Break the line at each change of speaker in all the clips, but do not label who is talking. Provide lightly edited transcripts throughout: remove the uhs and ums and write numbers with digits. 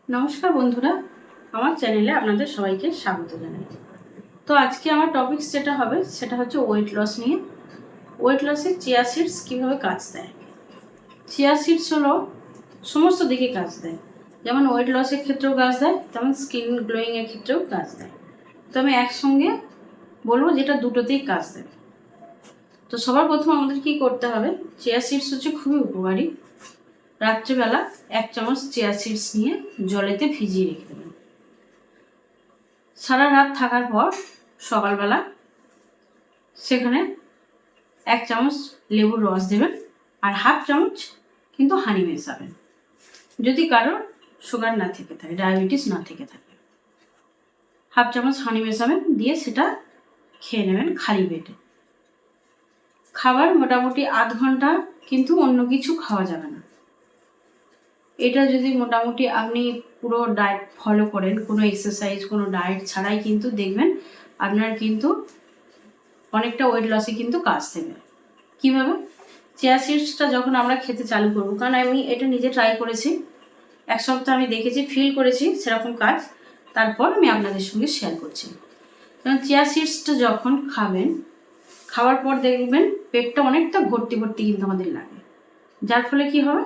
নমস্কার বন্ধুরা, আমার চ্যানেলে আপনাদের সবাইকে স্বাগত জানাই। তো আজকে আমার টপিকস যেটা হবে সেটা হচ্ছে ওয়েট লস নিয়ে। ওয়েট লসে চিয়া সিডস কীভাবে কাজ দেয়। চিয়া সিডস হলো সমস্ত দিকে কাজ দেয়, যেমন ওয়েট লসের ক্ষেত্রেও কাজ দেয়, তেমন স্কিন গ্লোয়িংয়ের ক্ষেত্রেও কাজ দেয়। তো আমি একসঙ্গে বলবো যেটা দুটোতেই কাজ দেয়। তো সবার প্রথম আমাদের কি করতে হবে, চিয়া সিডস হচ্ছে খুবই উপকারী। রাত্রিবেলা 1 চামচ চিয়া সিডস নিয়ে জলেতে ভিজিয়ে রেখে দেবেন। সারা রাত থাকার পর সকালবেলা সেখানে 1 চামচ লেবুর রস দেবেন আর 1/2 চামচ কিন্তু হানি মেশাবেন, যদি কারোর সুগার না থেকে থাকে, ডায়াবেটিস না থেকে থাকে। 1/2 চামচ হানি মেশাবেন, দিয়ে সেটা খেয়ে নেবেন খালি পেটে। খাবার মোটামুটি আধ ঘন্টা কিন্তু অন্য কিছু খাওয়া যাবে না। এটা যদি মোটামুটি আপনি পুরো ডায়েট ফলো করেন, কোনো এক্সারসাইজ কোনো ডায়েট ছাড়াই, কিন্তু দেখবেন আপনার কিন্তু অনেকটা ওয়েট লসে কিন্তু কাজ দেবে। কীভাবে? চিয়া সিডসটা যখন আমরা খেতে চালু করবো, কারণ আমি এটা নিজে ট্রাই করেছি, 1 সপ্তাহ আমি দেখেছি, ফিল করেছি সেরকম কাজ, তারপর আমি আপনাদের সঙ্গে শেয়ার করছি। কারণ চিয়া সিডসটা যখন খাবেন, খাওয়ার পর দেখবেন পেটটা অনেকটা ভর্তি ভর্তি কিন্তু আমাদের লাগে, যার ফলে কি হবে,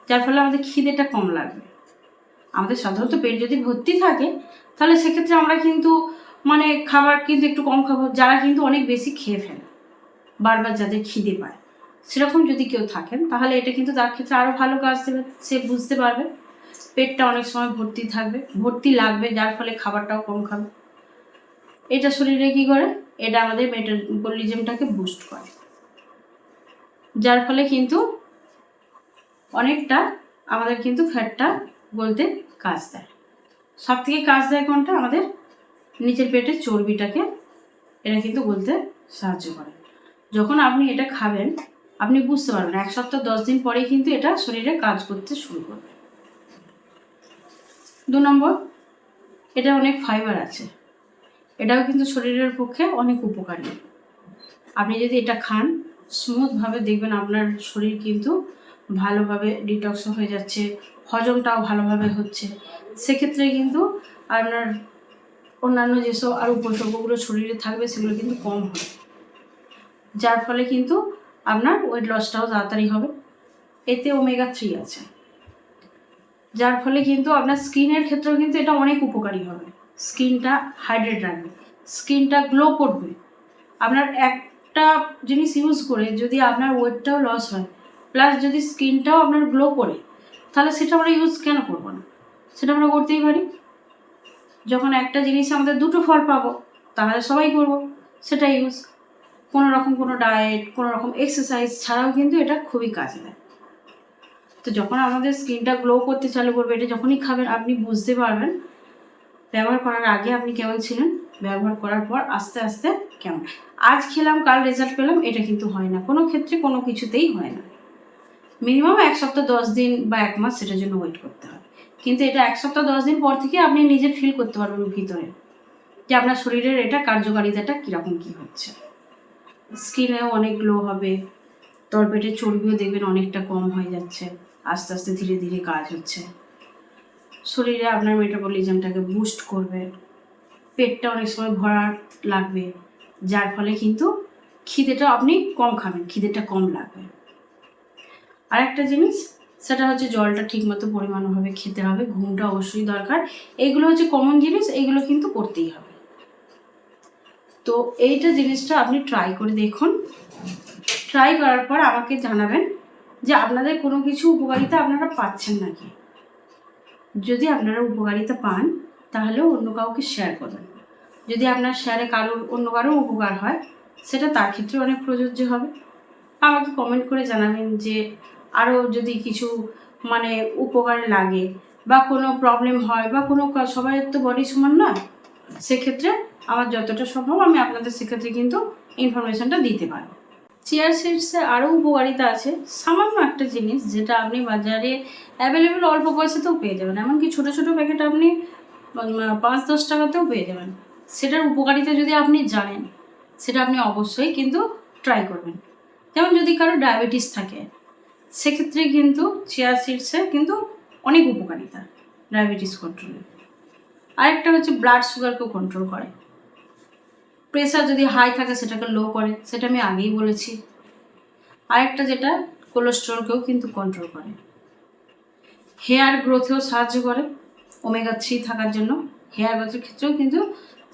যার ফলে আমাদের খিদেটা কম লাগবে। আমাদের সাধারণত পেট যদি ভর্তি থাকে তাহলে সেক্ষেত্রে আমরা কিন্তু খাবার কিন্তু একটু কম খাবো, যারা কিন্তু অনেক বেশি খেয়ে ফেলে, বারবার যাদের খিদে পায়, সেরকম যদি কেউ থাকেন তাহলে এটা কিন্তু তার ক্ষেত্রে আরও ভালো কাজ দেবে। সে বুঝতে পারবে পেটটা অনেক সময় ভর্তি থাকবে, ভর্তি লাগবে, যার ফলে খাবারটাও কম খাবে। এটা শরীরে কি করে, এটা আমাদের মেটাবলিজমটাকে বুস্ট করে, যার ফলে কিন্তু অনেকটা আমাদের কিন্তু ফ্যাটটা গলতে কাজ দেয়। সব থেকে কাজ দেয় কোনটা, আমাদের নিচের পেটের চর্বিটাকে এটা কিন্তু গলতে সাহায্য করে। যখন আপনি এটা খাবেন আপনি বুঝতে পারবেন 1 সপ্তাহ 10 দিন পরেই কিন্তু এটা শরীরে কাজ করতে শুরু করবে। 2 নম্বর, এটা অনেক ফাইবার আছে, এটাও কিন্তু শরীরের পক্ষে অনেক উপকারী। আপনি যদি এটা খান স্মুথভাবে, দেখবেন আপনার শরীর কিন্তু ভালোভাবে ডিটক্স হয়ে যাচ্ছে, হজমটাও ভালোভাবে হচ্ছে। সেক্ষেত্রে কিন্তু আপনার অন্যান্য যেসব আর উপসর্গগুলো শরীরে থাকবে সেগুলো কিন্তু কম হবে, যার ফলে কিন্তু আপনার ওয়েট লসটাও তাড়াতাড়ি হবে। এতে ওমেগা 3 আছে, যার ফলে কিন্তু আপনার স্কিনের ক্ষেত্রেও কিন্তু এটা অনেক উপকারী হবে। স্কিনটা হাইড্রেট রাখবে, স্কিনটা গ্লো করবে। আপনার একটা জিনিস ইউজ করে যদি আপনার ওয়েটটাও লস হয়, প্লাস যদি স্কিনটাও আপনার গ্লো করে, তাহলে সেটা আমরা ইউজ কেন করবো না? সেটা আমরা করতেই পারি। যখন একটা জিনিস আমাদের দুটো ফল পাবো তাহলে সবাই করবো সেটা ইউজ। কোনো রকম কোনো ডায়েট, কোনো রকম এক্সারসাইজ ছাড়াও কিন্তু এটা খুবই কাজে দেয়। তো যখন আমাদের স্কিনটা গ্লো করতে চালু করবে, এটা যখনই খাবেন আপনি বুঝতে পারবেন ব্যবহার করার আগে আপনি কেমন ছিলেন, ব্যবহার করার পর আস্তে আস্তে কেমন। আজ খেলাম কাল রেজাল্ট পেলাম, এটা কিন্তু হয় না, কোনো ক্ষেত্রে কোনো কিছুতেই হয় না। মিনিমাম 1 সপ্তাহ 10 দিন বা 1 মাস সেটার জন্য ওয়েট করতে হয়। কিন্তু এটা 1 সপ্তাহ 10 দিন পর থেকে আপনি নিজে ফিল করতে পারবেন ভিতরে যে আপনার শরীরের এটা কার্যকারিতাটা কীরকম কী হচ্ছে। স্কিনেও অনেক গ্লো হবে, তলপেটের চর্বিও দেখবেন অনেকটা কম হয়ে যাচ্ছে, আস্তে আস্তে ধীরে ধীরে কাজ হচ্ছে। শরীরে আপনার মেটাবলিজমটাকে বুস্ট করবে, পেটটা অনেক সময় ভরা লাগবে, যার ফলে কিন্তু খিদেটা আপনি কম খাবেন, খিদেটা কম লাগবে। আর একটা জিনিস সেটা হচ্ছে জলটা ঠিকমতো পরিমাণভাবে খেতে হবে, ঘুমটা অবশ্যই দরকার। এইগুলো হচ্ছে কমন জিনিস, এইগুলো কিন্তু করতেই হবে। তো এইটা জিনিসটা আপনি ট্রাই করে দেখুন, ট্রাই করার পর আমাকে জানাবেন যে আপনাদের কোনো কিছু উপকারিতা আপনারা পাচ্ছেন নাকি। যদি আপনারা উপকারিতা পান তাহলে অন্য কাউকে শেয়ার করবেন। যদি আপনার শেয়ারে অন্য কারোর উপকার হয় সেটা তার ক্ষেত্রে অনেক প্রযোজ্য হবে। আমাকে কমেন্ট করে জানাবেন যে আরও যদি কিছু উপকারে লাগে বা কোনো প্রবলেম হয় বা কোনো সবাই তো বডি সমান না, সেক্ষেত্রে আমার যতটা সম্ভব আমি আপনাদের সেক্ষেত্রে কিন্তু ইনফরমেশনটা দিতে পারি। চিয়া সিডসে আরও উপকারিতা আছে, সামান্য একটা জিনিস যেটা আপনি বাজারে অ্যাভেলেবেল অল্প পয়সাতেও পেয়ে যাবেন, এমনকি ছোটো ছোটো প্যাকেট আপনি 5-10 টাকাতেও পেয়ে যাবেন। সেটার উপকারিতা যদি আপনি জানেন সেটা আপনি অবশ্যই কিন্তু ট্রাই করবেন। যেমন যদি কারো ডায়াবেটিস থাকে সেক্ষেত্রে কিন্তু চিয়া সিডসে কিন্তু অনেক উপকারিতা। ডায়াবেটিস কন্ট্রোলে। আরেকটা হচ্ছে ব্লাড সুগারকেও কন্ট্রোল করে। প্রেশার যদি হাই থাকে সেটাকে লো করে, সেটা আমি আগেই বলেছি। আরেকটা যেটা কোলেস্টেরলকেও কিন্তু কন্ট্রোল করে। হেয়ার গ্রোথেও সাহায্য করে, ওমেগা 3 থাকার জন্য হেয়ার গ্রোথের ক্ষেত্রেও কিন্তু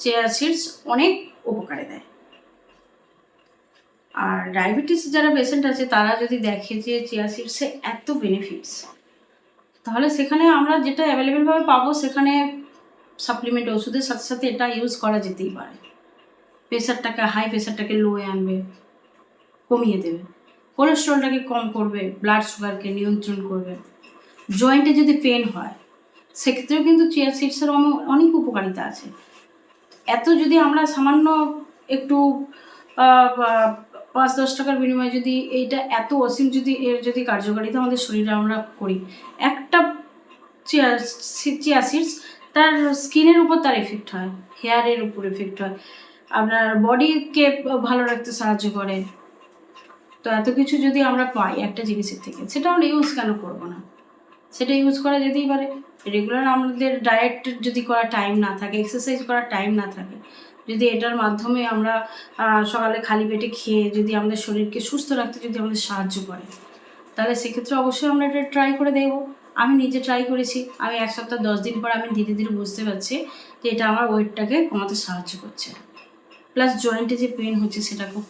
চিয়া সিডস অনেক উপকারে দেয়। আর ডায়াবেটিস যারা পেশেন্ট আছে তারা যদি দেখে যে চিয়া সিডসে এত বেনিফিটস, তাহলে সেখানে আমরা যেটা অ্যাভেলেবেলভাবে পাবো সেখানে সাপ্লিমেন্ট ওষুধের সাথে সাথে এটা ইউজ করা যেতেই পারে। হাই প্রেশারটাকে লোয়ে আনবে, কমিয়ে দেবে, কোলেস্ট্রলটাকে কম করবে, ব্লাড সুগারকে নিয়ন্ত্রণ করবে। জয়েন্টে যদি পেন হয় সেক্ষেত্রেও কিন্তু চিয়া সিডসের অনেক উপকারিতা আছে। এত যদি আমরা সামান্য একটু 5-10 টাকার বিনিময়ে যদি এইটা এত অসীম যদি এর যদি কার্যকারিতা আমাদের শরীরে আমরা করি, একটা চিয়া সিডস তার স্কিনের উপর তার এফেক্ট হয়, হেয়ারের উপর এফেক্ট হয়, আপনার বডিকে ভালো রাখতে সাহায্য করে। তো এত কিছু যদি আমরা পাই একটা জিনিসের থেকে, সেটা আমরা ইউজ কেন করবো না? সেটা ইউজ করা যেতেই পারে। রেগুলার আমাদের ডায়েট যদি করার টাইম না থাকে, এক্সারসাইজ করার টাইম না থাকে, যদি এটার মাধ্যমে আমরা সকালে খালি পেটে খেয়ে যদি আমাদের শরীরকে সুস্থ রাখতে যদি আমাদের সাহায্য করে, তাহলে সেক্ষেত্রে অবশ্যই আমরা এটা ট্রাই করে দেখব। আমি নিজে ট্রাই করেছি। আমি 1 সপ্তাহ 10 দিন পর আমি ধীরে ধীরে বুঝতে পারছি যে এটা আমার ওয়েটটাকে কমাতে সাহায্য করছে, প্লাস জয়েন্টে যে পেন হচ্ছে সেটাকেও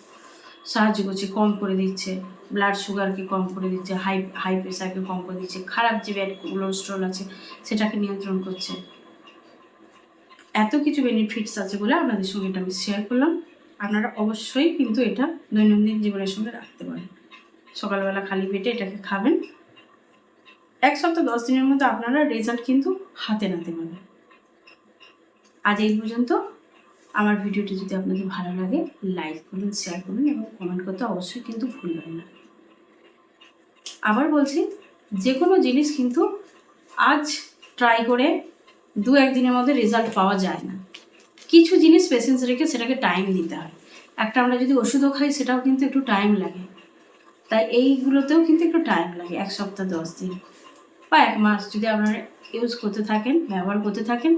সাহায্য করছে, কম করে দিচ্ছে, ব্লাড সুগারকে কম করে দিচ্ছে, হাই প্রেশারকে কম করে দিচ্ছে, খারাপ যে ব্যাড কোলেস্ট্রল আছে সেটাকে নিয়ন্ত্রণ করছে। এত কিছু বেনিফিটস আছে বলে আপনাদের সঙ্গে এটা আমি শেয়ার করলাম। আপনারা অবশ্যই কিন্তু এটা দৈনন্দিন জীবনের সঙ্গে রাখতে পারেন। সকালবেলা খালি পেটে এটাকে খাবেন, 1 সপ্তাহ 10 দিনের মধ্যে আপনারা রেজাল্ট কিন্তু হাতে নাতে পাবেন। আজ এই পর্যন্ত। আমার ভিডিওটি যদি আপনাদের ভালো লাগে লাইক করুন, শেয়ার করুন এবং কমেন্ট করতে অবশ্যই কিন্তু ভুলবেন না। আবার বলছি, যে কোনো জিনিস কিন্তু আজ ট্রাই করে 2-1 দিনের মধ্যে রেজাল্ট পাওয়া যায় না। কিছু জিনিস পেশেন্স রেখে সেটাকে টাইম দিতে হয়। একটা আমরা যদি ওষুধও খাই সেটাও কিন্তু একটু টাইম লাগে, তাই এইগুলোতেও কিন্তু একটু টাইম লাগে। 1 সপ্তাহ 10 দিন বা 1 মাস যদি আপনারা ইউজ করতে থাকেন, ব্যবহার করতে থাকেন,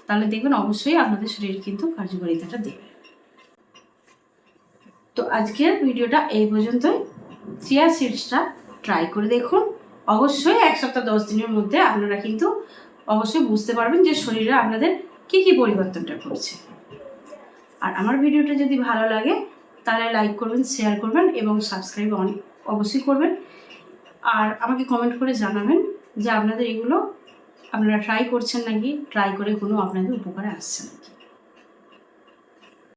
তাহলে দেখবেন অবশ্যই আপনাদের শরীরে কিন্তু কার্যকারিতাটা দেবে। তো আজকের ভিডিওটা এই পর্যন্তই। চিয়া সিডসটা ট্রাই করে দেখুন। অবশ্যই 1 সপ্তাহ 10 দিনের মধ্যে আপনারা কিন্তু অবশ্যই বুঝতে পারবেন যে শরীরে আপনাদের কী কী পরিবর্তনটা করছে। আর আমার ভিডিওটা যদি ভালো লাগে তাহলে লাইক করবেন, শেয়ার করবেন এবং সাবস্ক্রাইব অবশ্যই করবেন। আর আমাকে কমেন্ট করে জানাবেন যে আপনাদের এগুলো আপনারা ট্রাই করছেন নাকি, ট্রাই করে কোনো আপনাদের উপকারে আসছে নাকি।